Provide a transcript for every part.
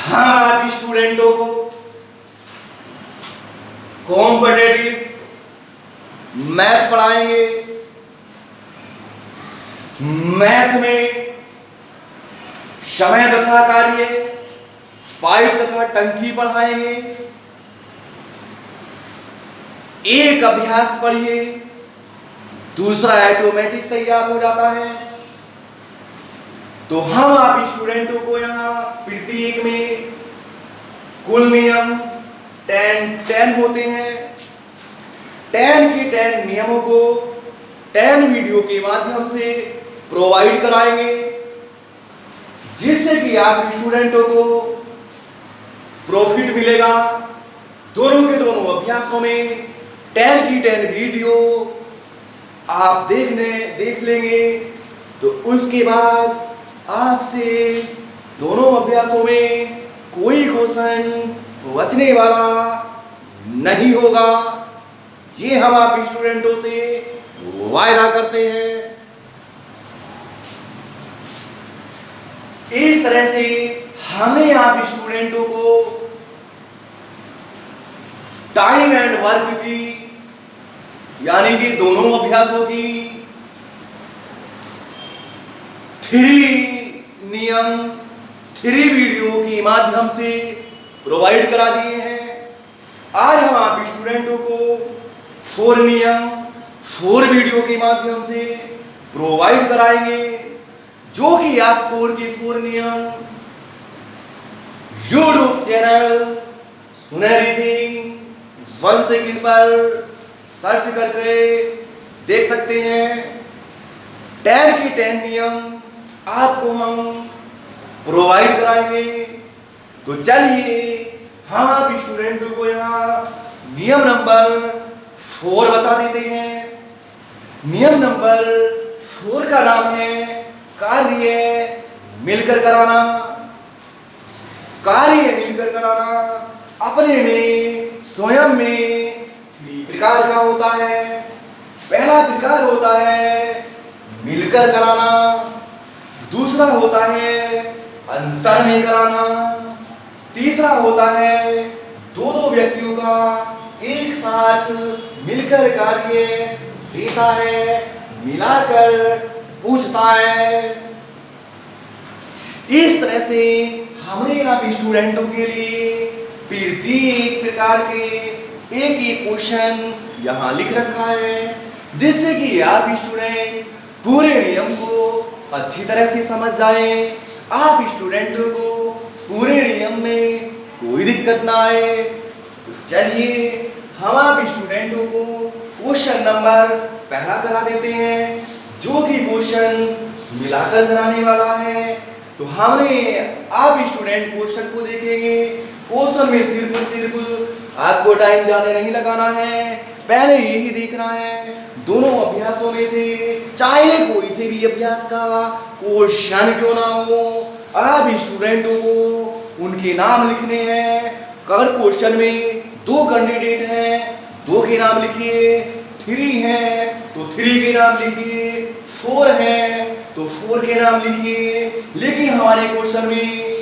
हम आप स्टूडेंटों को कॉम्पिटेटिव मैथ पढ़ाएंगे। मैथ में समय तथा कार्य, पाइप तथा टंकी पढ़ाएंगे। एक अभ्यास पढ़िए, दूसरा ऑटोमेटिक तैयार हो जाता है। तो हम आप स्टूडेंटों को यहाँ प्रत्येक में कुल नियम 10 होते हैं। 10 के 10 नियमों को 10 वीडियो के माध्यम से प्रोवाइड कराएंगे, जिससे कि आप स्टूडेंटों को प्रॉफिट मिलेगा। दोनों के दोनों अभ्यासों में 10 की 10 वीडियो आप देख लेंगे, तो उसके बाद आपसे दोनों अभ्यासों में कोई क्वेश्चन बचने वाला नहीं होगा। ये हम आप स्टूडेंटों से वायदा करते हैं। इस तरह से हमें आप स्टूडेंटों को टाइम एंड वर्क की, यानी कि दोनों अभ्यासों की 3 नियम 3 वीडियो के माध्यम से प्रोवाइड करा दिए हैं। आज हम आप स्टूडेंटों को 4 नियम 4 वीडियो के माध्यम से प्रोवाइड कराएंगे, जो कि आप 4 के 4 नियम यूट्यूब चैनल सुनहरी सिंह 1 सेकंड पर सर्च करके देख सकते हैं। 10 के 10 नियम आपको हम प्रोवाइड कराएंगे। तो चलिए हम आप स्टूडेंटों को यहाँ नियम नंबर 4 बता देते हैं। नियम नंबर 4 का नाम है कार्य मिलकर कराना। कार्य मिलकर कराना अपने में स्वयं में 3 प्रकार का होता है। पहला प्रकार होता है मिलकर कराना, दूसरा होता है अंतर में कराना, तीसरा होता है दो व्यक्तियों का एक साथ मिलकर कार्य देता है, मिलाकर पूछता है। इस तरह से हमने आप स्टूडेंटों के लिए प्रत्येक प्रकार के एक क्वेश्चन यहाँ लिख रखा है, जिससे कि आप स्टूडेंट पूरे नियम को अच्छी तरह से समझ जाए। आप स्टूडेंटों को पूरे नियम में कोई दिक्कत ना आए। तो चलिए हम आप स्टूडेंटों को क्वेश्चन नंबर पहला करा देते हैं, जो कि क्वेश्चन मिलाकर कराने वाला है। तो हमने आप स्टूडेंट क्वेश्चन को देखेंगे। क्वेश्चन में सिर्फ आपको टाइम ज्यादा नहीं लगाना है, पहले यही देखना है दोनों अभ्यासों में से चाहे कोई से भी अभ्यास का क्वेश्चन क्यों ना हो, आप स्टूडेंटों को उनके नाम लिखने हैं। अगर क्वेश्चन में 2 कैंडिडेट हैं, 2 के नाम लिखिए। 3 हैं तो 3 के नाम लिखिए। 4 हैं तो 4 के नाम लिखिए। लेकिन हमारे क्वेश्चन में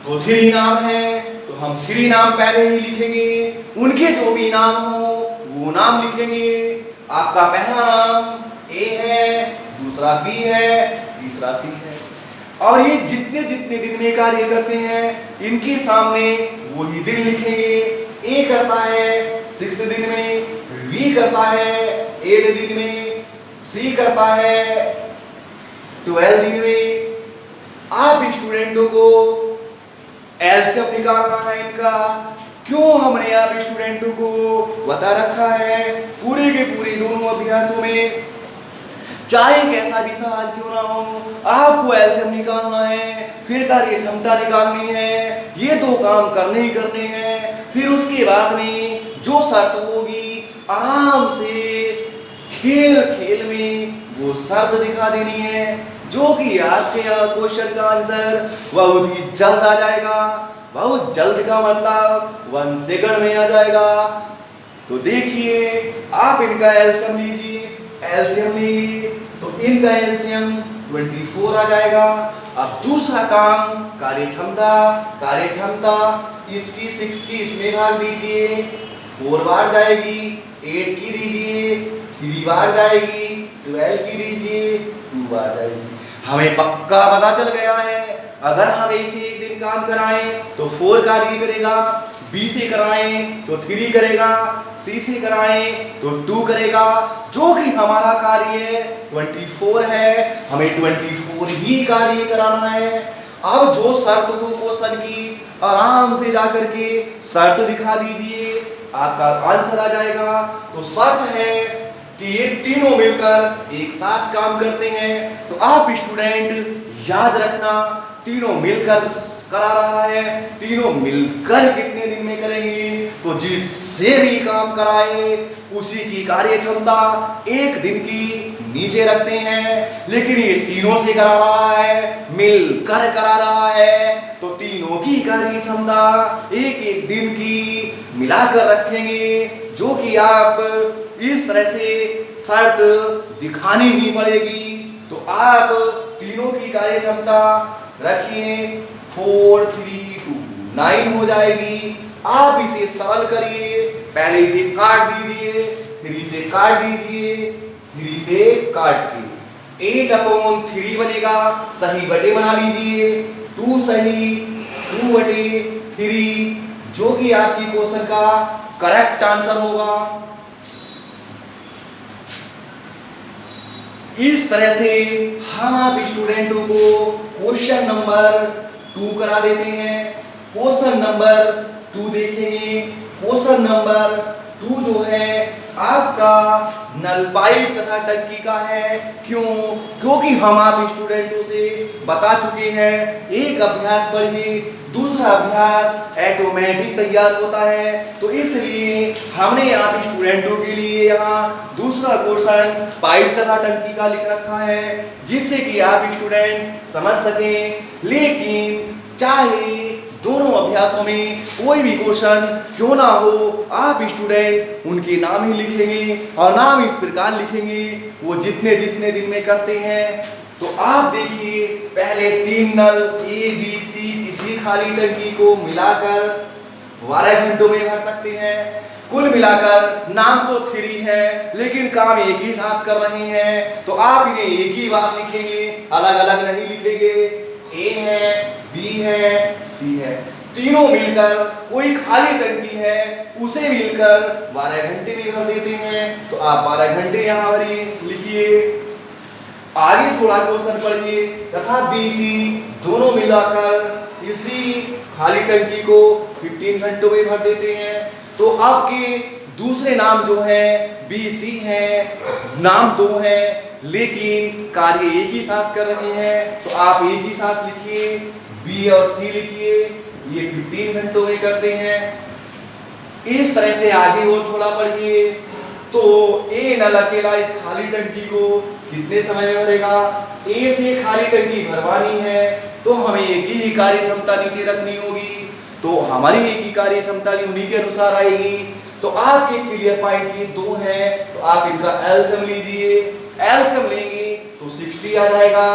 तो 3 नाम है, तो हम 3 नाम पहले ही लिखेंगे। उनके जो भी नाम हो वो नाम लिखेंगे। आपका पहला नाम ए है, दूसरा बी है, तीसरा सी है। और ये जितने जितने दिन में कार्य करते हैं, इनके सामने वही दिन लिखेंगे। ए करता है 6 दिन में, बी करता है 8 दिन में, सी करता है 12 दिन में। आप स्टूडेंटों को एलसीएम निकालना है इनका। क्यों हमने आप स्टूडेंटों को बता रखा है पूरे के पूरे दोनों अभ्यासों में, चाहे कैसा भी सवाल क्यों ना हो, आपको एलसीएम निकालना है, फिर कार्य क्षमता निकालनी है। ये 2 काम करने ही करने हैं। फिर उसके बाद में जो शर्त होगी, आराम से खेल खेल में वो शर्त दिखा देनी है, जो कि आपके क्वेश्चन का आंसर बहुत ही जल्द आ जाएगा। बहुत जल्द का मतलब 1 सेकंड में आ जाएगा। तो देखिए आप इनका एलसीएम लीजिए। एलसीएम लीजिए तो इनका एलसीएम 24 आ जाएगा। अब दूसरा काम कार्य क्षमता इसकी 6 की इसमें भाग दीजिए, 4 बार जाएगी, 8 की दीजिए, 3 बार जाएगी, 12 की दीजिए, 2 बार जाएगी। हमें पक्का पता चल गया है अगर हम इसे एक दिन काम कराएं तो 4 कार्य करेगा, B से कराएं तो 3 करेगा, C से कराएं तो 2 करेगा, जो कि हमारा कार्य 24 है, हमें 24 ही कार्य कराना है। अब जो शर्त हो क्वेश्चन की आराम से जाकर के शर्त दिखा दीजिए, आपका आंसर आ जाएगा। तो शर्त है कि ये तीनों मिलकर एक साथ काम करते हैं। तो आप स्टूडेंट याद रखना, तीनों मिलकर करा रहा है, तीनों मिलकर कितने दिन में करेंगे, तो जिससे भी काम कराए उसी की कार्य क्षमता एक दिन की नीचे रखते हैं। लेकिन ये तीनों से करा रहा है, मिलकर करा रहा है, तो तीनों की कार्य क्षमता एक एक दिन की मिलाकर रखेंगे, जो कि आप इस तरह से शर्त दिखानी ही पड़ेगी। तो आप तीनों की कार्य क्षमता रखिए, 4 3 2 9 हो जाएगी। आप इसे सरल करिए, पहले इसे काट दीजिए, फिर इसे काट दीजिए, फिर इसे काट के 8/3 बनेगा, सही बटे बना लीजिए, 2 सही 2/3, जो कि आपकी क्वेश्चन का करेक्ट आंसर होगा। इस तरह से हम आप स्टूडेंटों को क्वेश्चन नंबर 2 करा देते हैं। क्वेश्चन नंबर 2 देखेंगे। क्वेश्चन नंबर 2 जो है आपका नल पाइप तथा टंकी का है। क्योंकि हम आप स्टूडेंटों से बता चुके हैं, एक अभ्यास पढ़िए, दूसरा अभ्यास ऑटोमेटिक तैयार होता है। तो इसलिए हमने आप स्टूडेंटों के लिए यहाँ दूसरा क्वेश्चन पाइप तथा टंकी का लिख रखा है, जिससे कि आप स्टूडेंट समझ सकें। लेकिन चाहे दोनों अभ्यासों में कोई भी क्वेश्चन क्यों ना हो, आप स्टूडेंट उनके नाम ही लिखेंगे और नाम इस प्रकार लिखेंगे वो जितने जितने दिन में करते हैं। तो आप देखिए, पहले 3 नल A B C किसी खाली टंकी को मिलाकर 12 घंटों में भर सकते हैं। कुल मिलाकर नाम तो 3 है, लेकिन काम एक ही साथ कर रहे हैं, तो आप इन्हें एक ही बार लिखेंगे, अलग अलग नहीं लिखेंगे। A है, B है, C है, तीनों मिलकर कोई खाली टंकी है उसे मिलकर 12 घंटे में भर देते हैं। तो आप 12 घंटे यहाँ भरिए, लिखिए। आगे थोड़ा क्वेश्चन पढ़िए, तथा BC दोनों मिलाकर इसी खाली टंकी को 15 घंटों में भर देते हैं। तो आपके दूसरे नाम जो है BC है, नाम 2 है, लेकिन कार्य एक ही साथ कर रहे हैं, तो आप एक ही साथ लिखिए, B और C लिखिए, ये 15 घंटों में करते हैं। इस तरह से आगे और थोड़ा पढ़िए। तो A नल अकेला इस खाली टंकी को कितने समय में भरेगा? A से खाली टंकी भरवानी है तो हमें एक ही कार्य क्षमता नीचे रखनी होगी, तो हमारी एक ही कार्य क्षमता उन्हीं के अनुसार आएगी। तो आपके क्लियर पॉइंट ये 2 हैं, तो आप इनका एलसीएम लीजिए। एलसीएम लेंगे तो 60 आ जाएगा।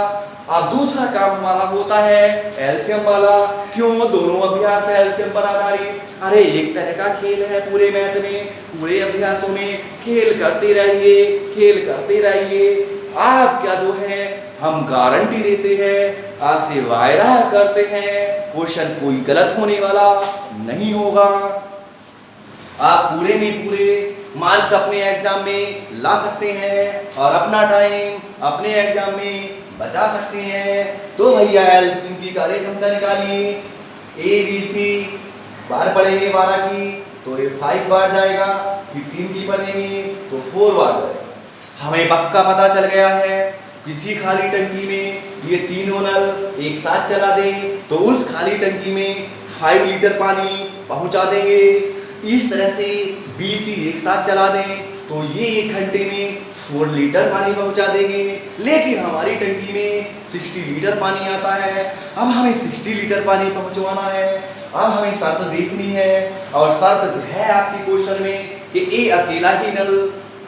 अब दूसरा काम हमारा होता है एलसीएम वाला। क्यों? दोनों अभ्यास है एलसीएम पर आधारित। अरे एक तरह का खेल है पूरे मैथ में, पूरे अभ्यासों में खेल करते रहिए, खेल करते रहिए। आप क्या जो है हम गारंटी देते हैं, आपसे वायदा करते हैं, क्वेश्चन कोई गलत होने वाला नहीं होगा। आप पूरे में पूरे मार्क्स अपने एग्जाम में ला सकते हैं और अपना टाइम अपने एग्जाम में बचा सकते हैं। तो भैया इनकी कार्य क्षमता निकालिए। ABC बार पढ़ेंगे 12 की तो ये 5 बार जाएगा, 15 की पढ़ेंगे तो 4 बार जाएगा। हमें पक्का पता चल गया है किसी खाली टंकी में ये तीनों नल एक साथ चला दें तो उस खाली टंकी में 5 लीटर पानी पहुंचा देंगे। इस तरह से BC एक साथ चला दें तो ये 1 घंटे में 4 लीटर पानी पहुंचा देंगे। लेकिन हमारी टंकी में 60 लीटर पानी आता है। अब हमें 60 लीटर पानी पहुंचवाना है। अब हमें शर्त देखनी है और शर्त है आपकी क्वेश्चन में कि A अकेला ही नल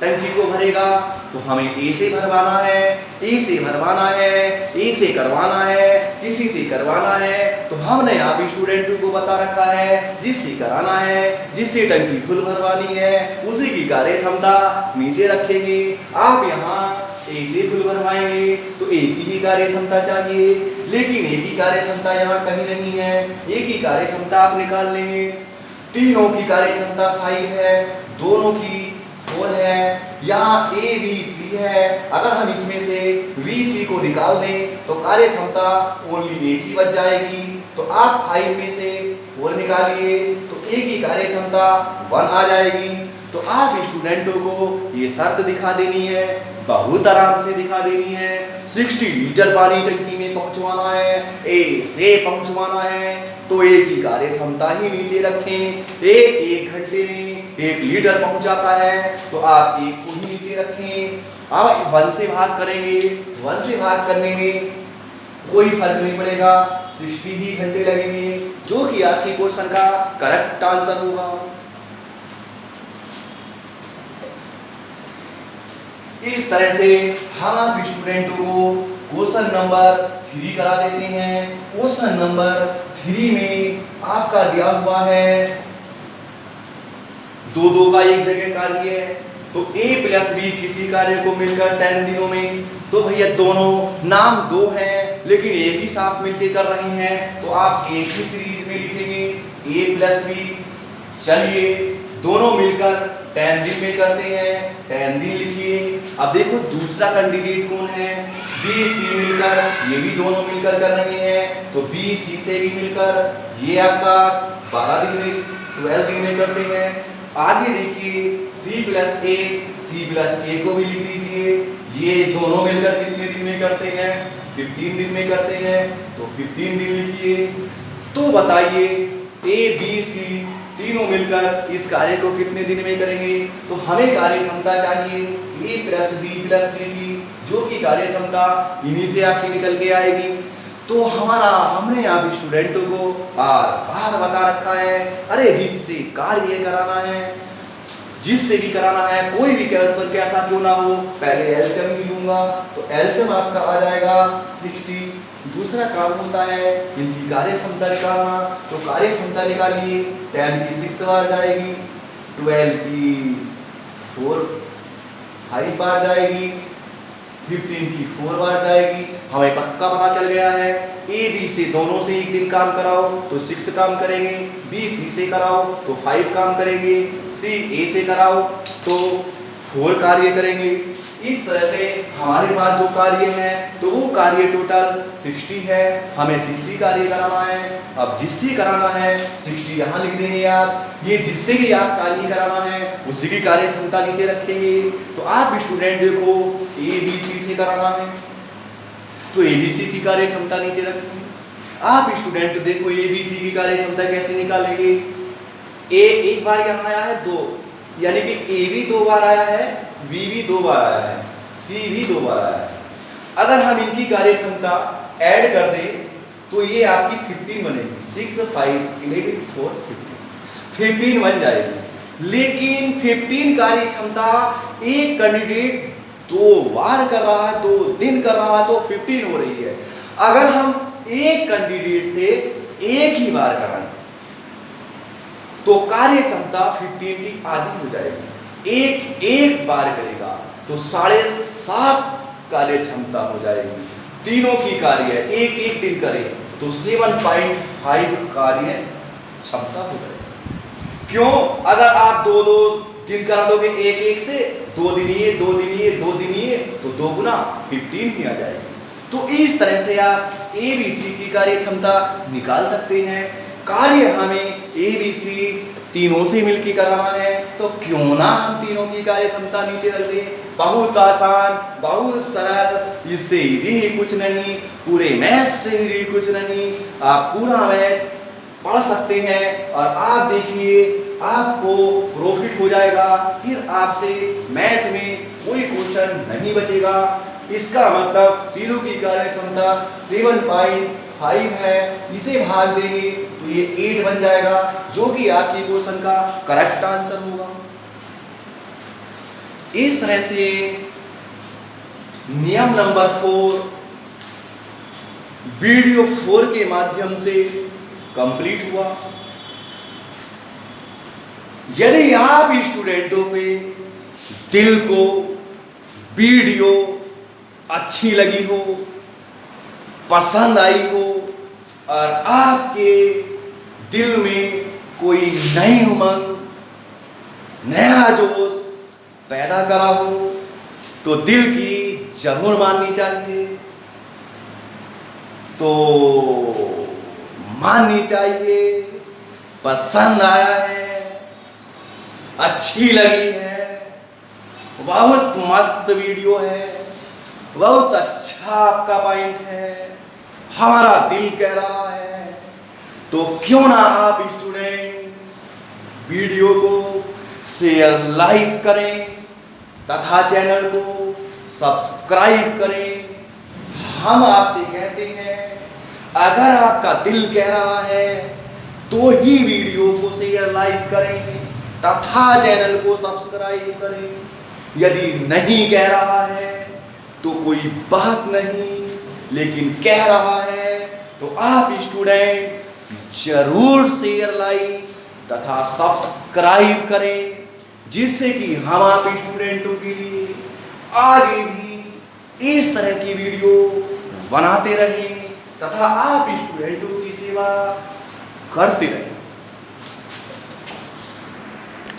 टंकी को भरेगा तो हमें ए से भरवाना है, ए से भरवाना है, ए से करवाना है, किसी से करवाना है। तो हमने आप स्टूडेंट को बता रखा है जिससे कराना है, जिससे टंकी फुल भरवानी है, उसी की कार्य क्षमता नीचे रखेंगे। आप यहाँ ए से फुल भरवाएंगे तो ए की ही कार्य क्षमता चाहिए, लेकिन ए की कार्य क्षमता यहाँ कहीं नहीं है। ए की कार्य क्षमता आप निकाल लेंगे। तीनों की कार्य क्षमता 5 है, दोनों की 4 है। यहाँ ए बी सी है, अगर हम इसमें से वी सी को निकाल दें तो कार्य क्षमता ओनली ए की बच जाएगी। तो आप 5 में से 4 निकालिए तो ए की कार्य क्षमता 1 आ जाएगी। तो आप स्टूडेंटों को ये शर्त दिखा देनी है, बहुत आराम से दिखा देनी है। 60 लीटर पानी टंकी में पहुंचवाना है, ए से पहुंचवाना है, तो ए की कार्य क्षमता ही नीचे रखें। एक घंटे में 1 लीटर पहुंचाता है तो आप एक को ही नीचे रखें। आप 1 से भाग करेंगे, 1 से भाग करने में कोई फर्क नहीं पड़ेगा, 60 ही घंटे लगेंगे, जो कि आपके क्वेश्चन का करेक्ट आंसर होगा। इस तरह से हम स्टूडेंटों को क्वेश्चन नंबर 3 करा देते हैं। क्वेश्चन नंबर 3 में आपका दिया हुआ है 2 का एक जगह कार्य है, तो a प्लस बी किसी कार्य को मिलकर 10 दिनों में, तो भैया दोनों नाम 2 हैं लेकिन एक ही साथ मिलकर कर रहे हैं, तो आप एक ही सीरीज में लिखेंगे a प्लस बी। चलिए दोनों मिलकर 10 दिन में करते हैं, 10 दिन लिखिए। अब देखो दूसरा कैंडिडेट कौन है, बी सी मिलकर, ये भी दोनों मिलकर कर रहे हैं, तो बी सी से भी मिलकर ये आपका 12 दिन में 12 दिन में करते हैं। आगे देखिए सी प्लस ए को भी लिख दीजिए, ये दोनों मिलकर कितने दिन में करते हैं, 15 दिन में करते हैं, तो 15 दिन लिखिए। तो बताइए ए बी सी तीनों मिलकर इस कार्य को कितने दिन में करेंगे, तो हमें कार्य क्षमता चाहिए ए प्लस बी प्लस सी की, जो कि कार्य क्षमता इन्हीं से आपकी निकल के आएगी। तो हमने आप स्टूडेंटों को बार बार बता रखा है, अरे जिससे कार्य कराना है, जिससे भी कराना है, कोई भी क्वेश्चन कैसा क्यों ना हो, पहले एलसीएम ही लूंगा, तो एलसीएम आपका आ जाएगा 60। दूसरा काम होता है इनकी कार्य क्षमता निकालना, तो कार्य क्षमता निकालिए, 10 की 6 बार जाएगी, 12 की 5 बार जाएगी, 15 की 4 बार जाएगी। हमें पक्का पता चल गया है ए बी से दोनों से एक दिन काम कराओ तो 6 काम करेंगे, बी सी से कराओ तो 5 काम करेंगे, सी ए से कराओ तो 4 कार्य करेंगे। इस तरह से हमारे पास जो कार्य है तो वो कार्य टोटल 60 है, हमें 60 कार्य कराना है। अब जिससे कराना है 60 यहाँ लिख देंगे आप, ये जिससे भी आप कार्य कराना है उसी की कार्य क्षमता नीचे रखेंगे। तो आप स्टूडेंट देखो ए बी सी से कराना है तो ए बी सी की कार्य क्षमता नीचे रखेंगे। आप स्टूडेंट देखो ए बी सी की कार्य क्षमता कैसे निकालेंगे, ए एक बार यहाँ आया है 2, यानी कि ए भी 2 बार आया है, बी भी 2 बार आया है, सी भी 2 बार आया है। अगर हम इनकी कार्य क्षमता ऐड कर दें तो ये आपकी 15 बनेगी, 6 5 11 4 15 बन जाएगी। लेकिन 15 कार्य क्षमता एक कैंडिडेट 2 बार कर रहा है, 2 दिन कर रहा है, तो 15 हो रही है। अगर हम एक कैंडिडेट से एक ही बार कराएं तो कार्य क्षमता 15 की आधी हो जाएगी। एक बार करेगा तो 7.5 कार्य क्षमता हो जाएगी। तीनों की कार्य एक दिन करे तो 7.5 कार्य क्षमता हो जाएगी। क्यों? अगर आप 2 दिन करा दोगे एक से, 2 दिन ये 2 दिन ये 2 दिन ये, तो 2 गुना 15 ही आ जाएगी। तो इस तरह से आप ए बी सी की कार्य क्षमता निकाल सकते हैं। कार्य हमें ए बी सी तीनों से मिलकर कराना है, तो क्यों ना हम तीनों की कार्य क्षमता नीचे रख दें। बहुत आसान, बहुत सरल, इससे इजी ही कुछ नहीं, पूरे मैथ से भी कुछ नहीं। आप पूरा मैथ पढ़ सकते हैं और आप देखिए आपको प्रॉफिट हो जाएगा, फिर आपसे मैथ में कोई क्वेश्चन नहीं बचेगा। इसका मतलब तीनों की कार्य क्षमता 7.5 है, इसे भाग देंगे तो ये 8 बन जाएगा, जो कि आपकी क्वेश्चन का करेक्ट आंसर होगा। इस तरह से नियम नंबर 4 वीडियो 4 के माध्यम से कंप्लीट हुआ। यदि आप स्टूडेंटों के दिल को वीडियो अच्छी लगी हो, पसंद आई हो और आपके दिल में कोई नई उमंग, नया जोश पैदा करा हो, तो दिल की जरूर माननी चाहिए। तो माननी चाहिए, पसंद आया है, अच्छी लगी है, बहुत मस्त वीडियो है, बहुत अच्छा आपका पॉइंट है, हमारा दिल कह रहा है, तो क्यों ना आप स्टूडेंट वीडियो को शेयर लाइक करें तथा चैनल को सब्सक्राइब करें। हम आपसे कहते हैं, अगर आपका दिल कह रहा है तो ही वीडियो को शेयर लाइक करें तथा चैनल को सब्सक्राइब करें। यदि नहीं कह रहा है तो कोई बात नहीं, लेकिन कह रहा है तो आप स्टूडेंट जरूर शेयर लाइक तथा सब्सक्राइब करें, जिससे कि हम आप स्टूडेंटों के लिए आगे भी इस तरह की वीडियो बनाते रहें तथा आप स्टूडेंटों की सेवा करते रहें।